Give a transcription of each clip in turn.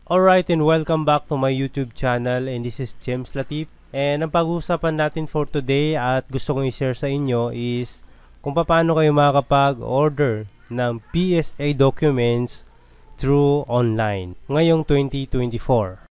Alright, and welcome back to my YouTube channel, and this is James Latif. And ang pag-uusapan natin for today at gusto kong i-share sa inyo is kung paano kayo makakapag-order ng PSA documents through online ngayong 2024.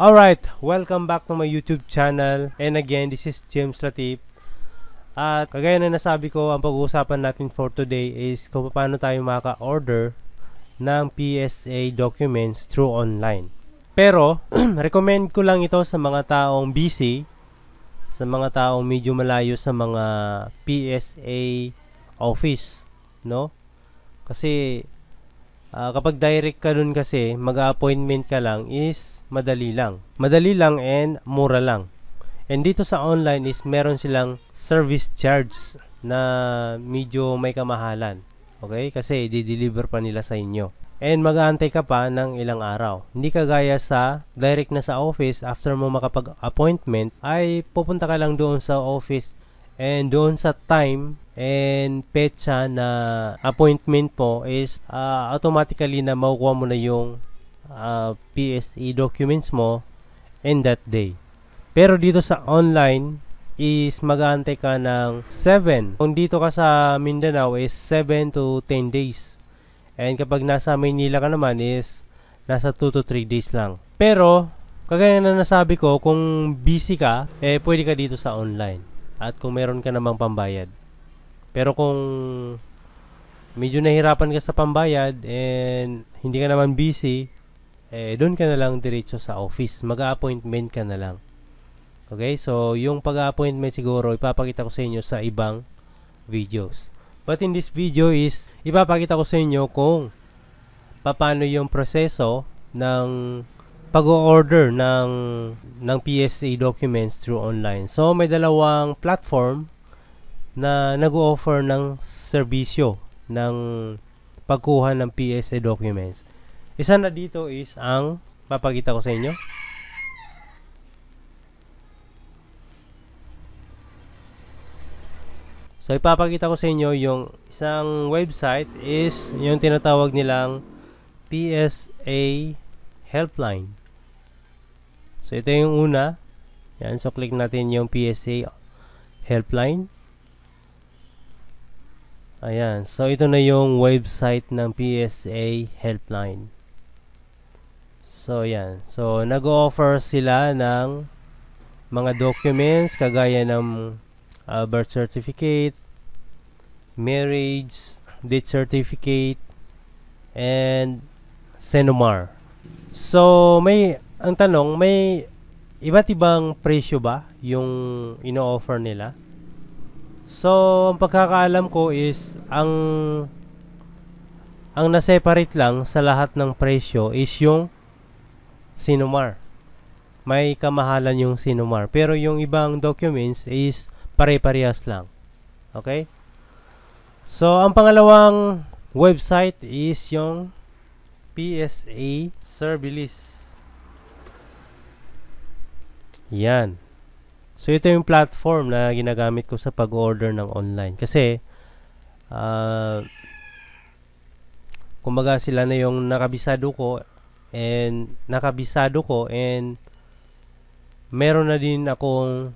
Alright, welcome back to my YouTube channel, and again, this is James Latif. At kagaya na nasabi ko, ang pag-uusapan natin for today is kung paano tayo maka-order ng PSA documents through online. Pero, recommend ko lang ito sa mga taong busy, sa mga taong medyo malayo sa mga PSA office, no? Kasi, kapag direct ka dun kasi, mag-appointment ka lang is madali lang. Madali lang and mura lang. And dito sa online is meron silang service charge na medyo may kamahalan. Okay? Kasi di-deliver pa nila sa inyo. And mag-aantay ka pa ng ilang araw. Hindi kagaya sa direct na sa office, after mo makapag-appointment, ay pupunta ka lang doon sa office and doon sa time and petsa na appointment mo is automatically na makukuha mo na yung PSA documents mo in that day. Pero dito sa online is mag-aantay ka ng 7. Kung dito ka sa Mindanao is 7 to 10 days. And kapag nasa Maynila ka naman is nasa 2 to 3 days lang. Pero, kagaya na nasabi ko, kung busy ka, pwede ka dito sa online. At kung meron ka namang pambayad. Pero kung medyo nahirapan ka sa pambayad and hindi ka naman busy, doon ka na lang diretso sa office. Mag-appointment ka na lang. Okay, so yung pag-appointment siguro ipapakita ko sa inyo sa ibang videos. But in this video is ipapakita ko sa inyo kung paano yung proseso ng pag-order ng PSA documents through online. So may dalawang platform na nag-o-offer ng serbisyo ng pagkuha ng PSA documents. Isa na dito is ang papakita ko sa inyo. So, ipapakita ko sa inyo yung isang website is yung tinatawag nilang PSA Helpline. So, ito yung una. Yan. So, click natin yung PSA Helpline. Ayan. So, ito na yung website ng PSA Helpline. So, yan. So, nag-offer sila ng mga documents kagaya ng birth certificate, marriage, death certificate, and Senomar. So, ang tanong, may iba't ibang presyo ba yung ino-offer nila? So, ang pagkakaalam ko is ang na-separate lang sa lahat ng presyo is yung Senomar. May kamahalan yung Senomar. Pero yung ibang documents is pare-parehas lang. Okay? So, ang pangalawang website is yung PSA Servilis. Yan. So, ito yung platform na ginagamit ko sa pag-order ng online. Kasi, kumbaga sila na yung nakabisado ko and meron na din akong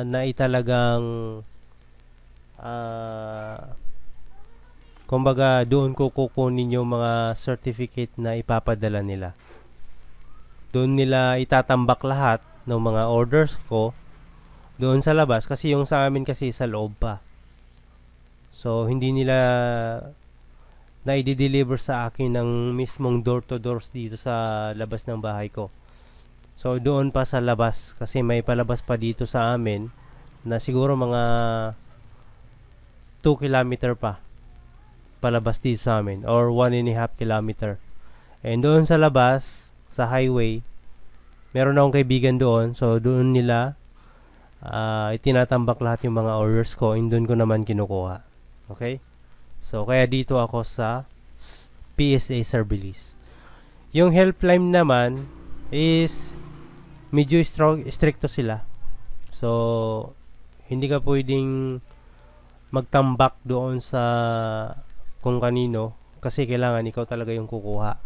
na italagang kumbaga doon ko kukunin yung mga certificate na ipapadala nila. Doon nila itatambak lahat ng mga orders ko doon sa labas kasi yung sa amin kasi sa loob pa. So hindi nila na i-deliver sa akin ng mismong door to doors dito sa labas ng bahay ko. So, doon pa sa labas. Kasi may palabas pa dito sa amin na siguro mga 2 kilometer pa. Palabas dito sa amin. Or 1.5 kilometer. And doon sa labas, sa highway, meron akong kaibigan doon. So, doon nila itinatambak lahat yung mga orders ko. And doon ko naman kinukuha. Okay? So, kaya dito ako sa PSA Servilis. Yung helpline naman is medyo stricto sila. So, hindi ka pwedeng magtambak doon sa kung kanino, kasi kailangan ikaw talaga yung kukuha.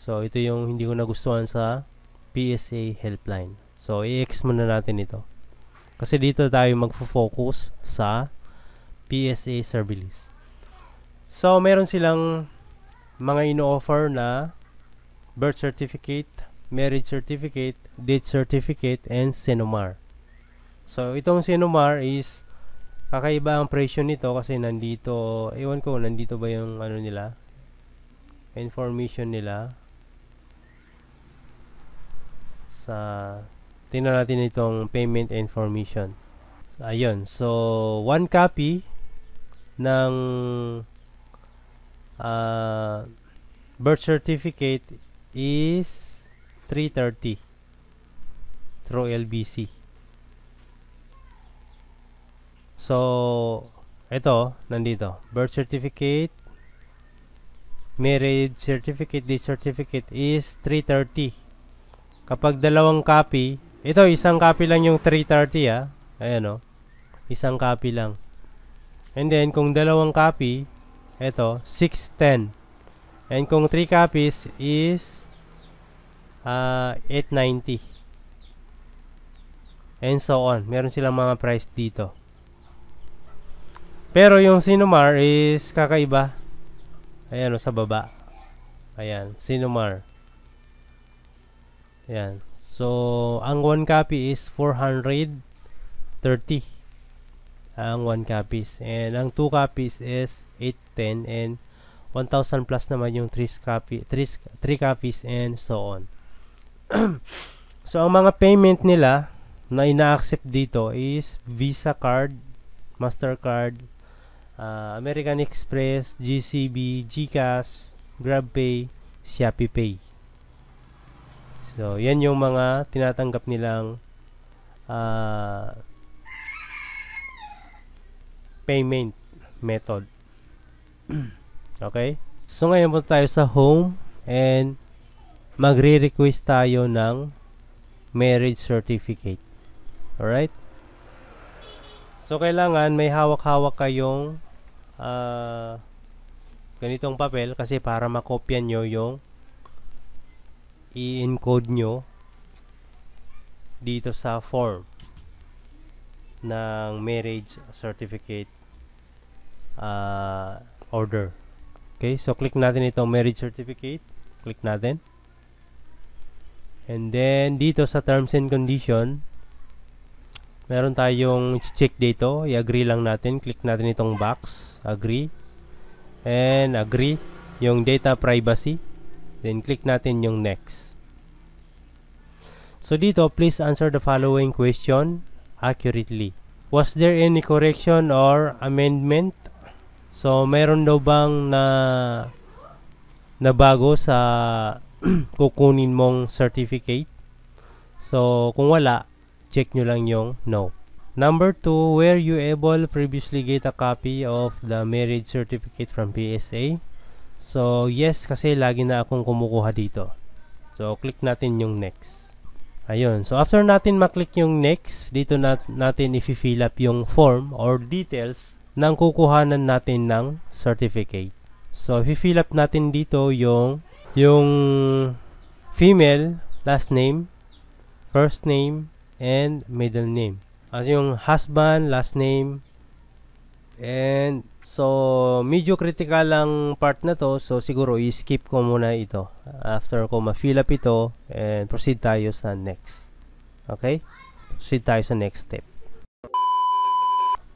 So ito yung hindi ko nagustuhan sa PSA helpline. So i-X muna natin ito, kasi dito tayo magfo-focus sa PSA Service. So meron silang mga ino-offer na birth certificate, marriage certificate, death certificate, and Sinomar. So itong Sinomar is kakaiba ang presyo nito kasi nandito, ewan ko, nandito ba yung ano nila, information nila sa, tingnan natin itong payment information. So, ayun, so 1 copy ng birth certificate is 330 through LBC. So ito, nandito, birth certificate, marriage certificate, death certificate is 330. Kapag dalawang copy, ito isang copy lang yung 330 ayan o, isang copy lang. And then kung dalawang copy, ito 610. And kung 3 copies is 890. And so on. Meron silang mga price dito. Pero yung Sinomar is kakaiba. Ayan o, sa baba. Ayan, Sinomar. Ayan. So, ang 1 copy is 430. Ang 1 copies. And ang 2 copies is 810. And 1,000 plus naman yung 3 copies and so on. So, ang mga payment nila na ina-accept dito is Visa card, Mastercard, American Express, GCB, GCash, GrabPay, ShopeePay. So, yan yung mga tinatanggap nilang payment method. Okay? So, ngayon punta tayo sa home and magre-request tayo ng marriage certificate. Alright? So, kailangan may hawak-hawak kayong ganitong papel kasi para makopya nyo yung i-encode nyo dito sa form ng marriage certificate order. Okay, so click natin itong marriage certificate. Click natin. And then dito sa terms and condition, meron tayong check dito. I-agree lang natin. Click natin itong box. Agree. And agree. Yung data privacy. Then click natin yung next. So dito, please answer the following question accurately. Was there any correction or amendment? So meron daw bang na bago sa kukunin mong certificate? So kung wala, check nyo lang yung no. Number 2, were you able previously get a copy of the marriage certificate from PSA? So yes, kasi lagi na akong kumukuha dito. So click natin yung next. Ayun, so after natin maklik yung next, dito natin i-fill up yung form or details ng kukuhanan natin ng certificate. So i-fill up natin dito yung female last name, first name, and middle name. As yung husband, last name, and so medyo critical lang part na to, so siguro i-skip ko muna ito after ko ma-fill up ito and proceed tayo sa next. Okay? Proceed tayo sa next step.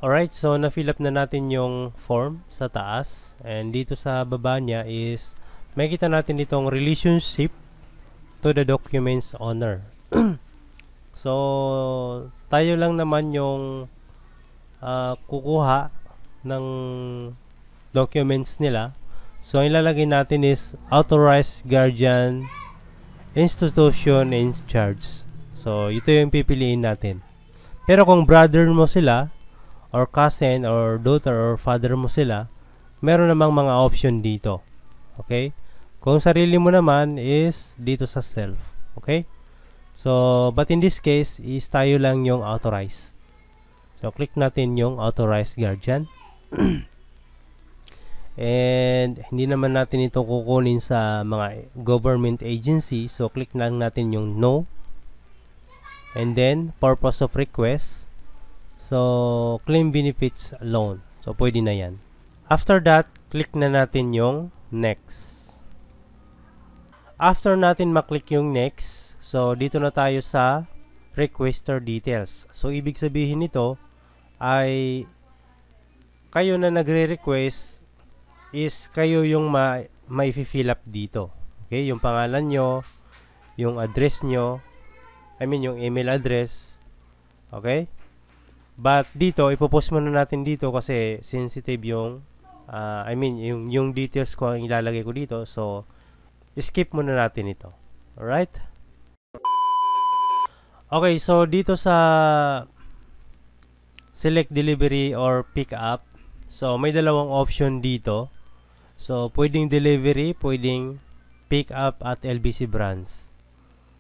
Alright, so na-fill up na natin yung form sa taas and dito sa baba niya is makikita natin itong relationship to the document's owner. So, tayo lang naman yung kukuha ng documents nila. So, ilalagay natin is authorized guardian institution in charge. So, ito yung pipiliin natin. Pero kung brother mo sila, or cousin, or daughter, or father mo sila, meron namang mga option dito. Okay? Kung sarili mo naman is dito sa self. Okay? So, but in this case, is tayo lang yung authorized. So, click natin yung authorized guardian. And hindi naman natin ito kukunin sa mga government agency. So, click lang natin yung no. And then, purpose of request. So, claim benefits loan. So, pwede na yan. After that, click na natin yung next. After natin maklik yung next, so, dito na tayo sa requester details. So, ibig sabihin nito ay kayo na nagre-request is kayo yung ma-fill up dito. Okay? Yung pangalan nyo, yung address nyo, yung email address. Okay? But dito, ipopost muna natin dito kasi sensitive yung yung details ko ang ilalagay ko dito. So, skip muna natin ito. Alright? Okay, so dito sa select delivery or pick up, so may dalawang option dito. So, pwedeng delivery, pwedeng pick up at LBC branch.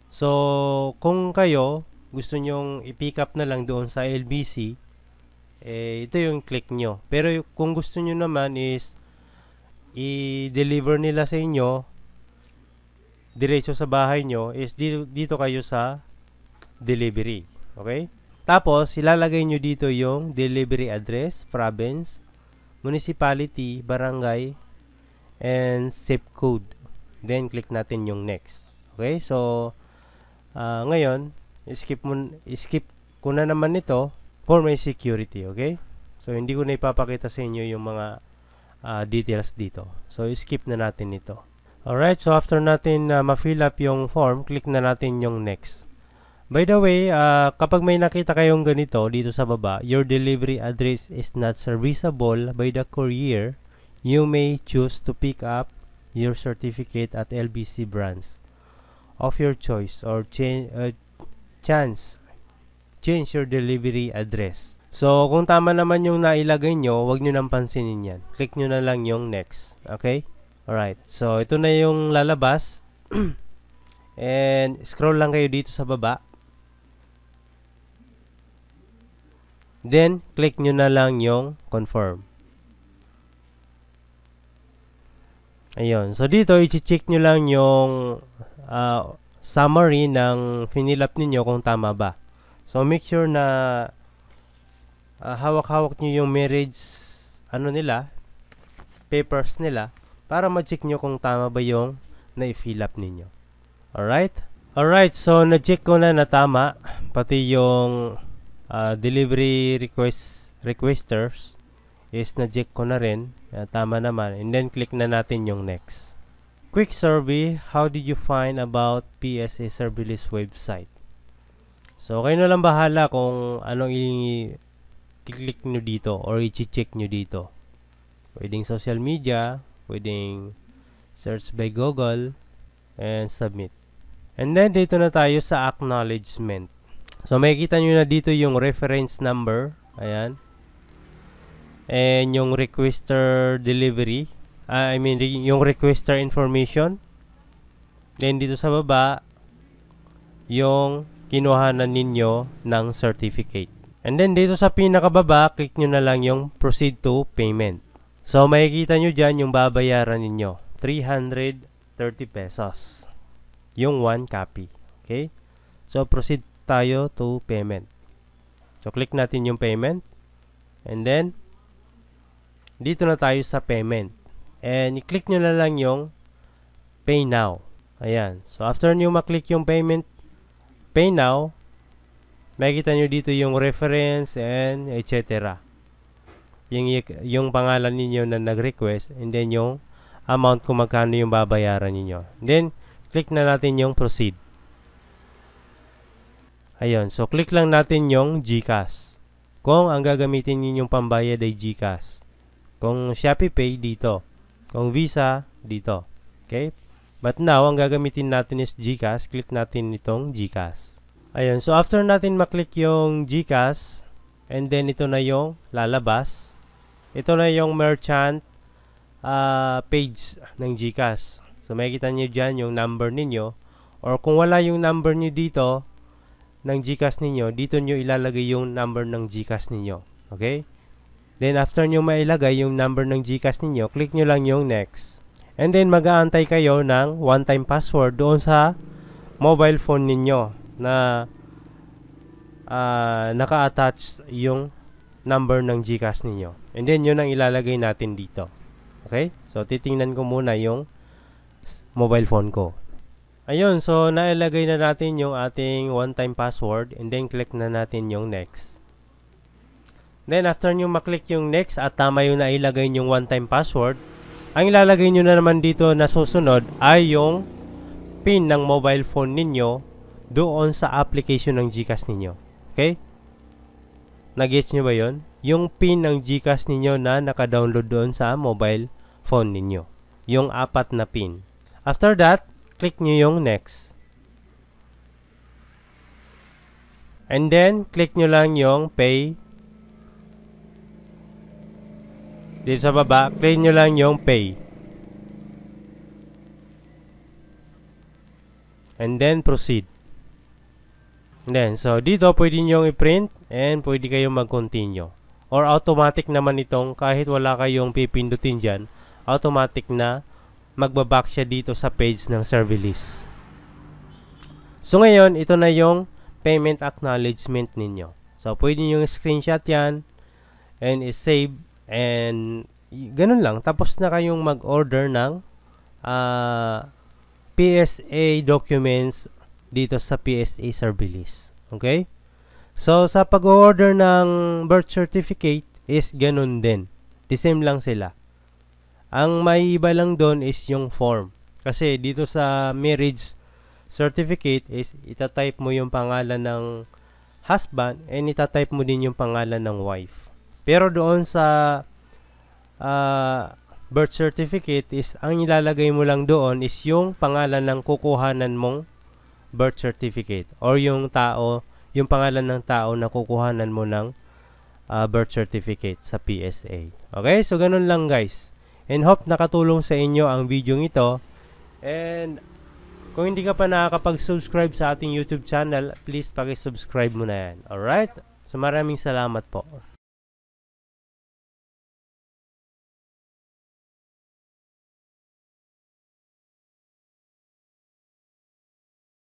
So, kung kayo gusto nyong i-pick up na lang doon sa LBC, ito yung click nyo. Pero kung gusto nyo naman is i-deliver nila sa inyo diretso sa bahay nyo, is dito kayo sa delivery. Okay? Tapos, ilalagay nyo dito yung delivery address, province, municipality, barangay, and zip code. Then, click natin yung next. Okay? So, ngayon, skip ko na naman ito for my security. Okay? So, hindi ko na ipapakita sa inyo yung mga details dito. So, skip na natin ito. Alright, so after natin ma-fill up yung form, click na natin yung next. By the way, kapag may nakita kayong ganito dito sa baba, your delivery address is not serviceable by the courier, you may choose to pick up your certificate at LBC branch of your choice or change your delivery address. So, kung tama naman yung nailagay nyo, huwag nyo nang pansinin yan. Click nyo na lang yung next. Okay? Alright. So, ito na yung lalabas. And, scroll lang kayo dito sa baba. Then, click nyo na lang yung confirm. Ayun. So, dito, i-check nyo lang yung summary ng finil up ninyo kung tama ba. So, make sure na hawak-hawak nyo yung marriage papers nila para ma-check nyo kung tama ba yung na-fill up ninyo. Alright? Alright, so na-check ko na tama pati yung delivery requesters is na-check ko na rin. Tama naman. And then click na natin yung next. Quick survey, how did you find about PSA Serverless website? So, kayo na lang bahala kung anong i-click nyo dito or i-check nyo dito. Pwedeng social media, pwedeng search by Google, and submit. And then, dito na tayo sa acknowledgement. So, makikita nyo na dito yung reference number. Ayan. And yung requester delivery. Yung requester information. Then, dito sa baba, yung kinuhanan ninyo ng certificate. And then, dito sa pinakababa, click nyo na lang yung proceed to payment. So, makikita nyo dyan yung babayaran ninyo. 330 pesos. Yung 1 copy. Okay? So, proceed tayo to payment. So, click natin yung payment. And then, dito na tayo sa payment. And, i-click nyo na lang yung pay now. Ayan. So, after nyo maklik yung payment, pay now, makikita nyo dito yung reference and etc. Yung pangalan ninyo na nag-request and then yung amount kung magkano yung babayaran ninyo. Then, click na natin yung proceed. Ayun. So, click lang natin yung GCash. Kung ang gagamitin ninyong pambayad ay GCash. Kung Shopee Pay, dito. Kung Visa, dito. Okay? But now, ang gagamitin natin is GCash. Click natin itong GCash. Ayun. So, after natin maklik yung GCash, and then ito na yung lalabas. Ito na yung merchant page ng GCash. So, makikita nyo dyan yung number ninyo. Or kung wala yung number nyo dito, ng GCash ninyo, dito nyo ilalagay yung number ng GCash ninyo. Okay? Then, after nyo mailagay yung number ng GCash ninyo, click nyo lang yung next. And then, mag-aantay kayo ng one-time password doon sa mobile phone ninyo na naka-attach yung number ng GCash ninyo. And then, yun ang ilalagay natin dito. Okay? So, titingnan ko muna yung mobile phone ko. Ayun, so nailagay na natin yung ating one-time password and then click na natin yung next. Then after nyo maklik yung next at tama yung nailagay yung one-time password, ang ilalagay nyo na naman dito na susunod ay yung PIN ng mobile phone ninyo doon sa application ng GCash ninyo. Okay? Nag-gets nyo ba yun? Yung PIN ng GCash ninyo na naka-download doon sa mobile phone ninyo. Yung 4 na PIN. After that, click nyo yung next. And then, click nyo lang yung pay. Dito sa baba, click nyo lang yung pay. And then, proceed. And then, so dito pwede nyo i-print and pwede kayong mag-continue. Or automatic naman itong kahit wala kayong pipindutin dyan, automatic na magbaback siya dito sa page ng Serverless. So ngayon, ito na yung payment acknowledgement ninyo. So pwede nyo screenshot yan and i-save and ganun lang. Tapos na kayong mag-order ng PSA documents dito sa PSA Serverless. Okay? So sa pag-order ng birth certificate is ganun din. The same lang sila. Ang may iba lang doon is yung form. Kasi dito sa marriage certificate is itatype mo yung pangalan ng husband and itatype mo din yung pangalan ng wife. Pero doon sa birth certificate is ang ilalagay mo lang doon is yung pangalan ng kukuhanan mong birth certificate or yung tao, yung pangalan ng tao na kukuhanan mo ng birth certificate sa PSA. Okay? So ganun lang guys. And hope nakatulong sa inyo ang video ito. And kung hindi ka pa nakakapag-subscribe sa ating YouTube channel, please paki-subscribe mo na yan. Alright? So maraming salamat po.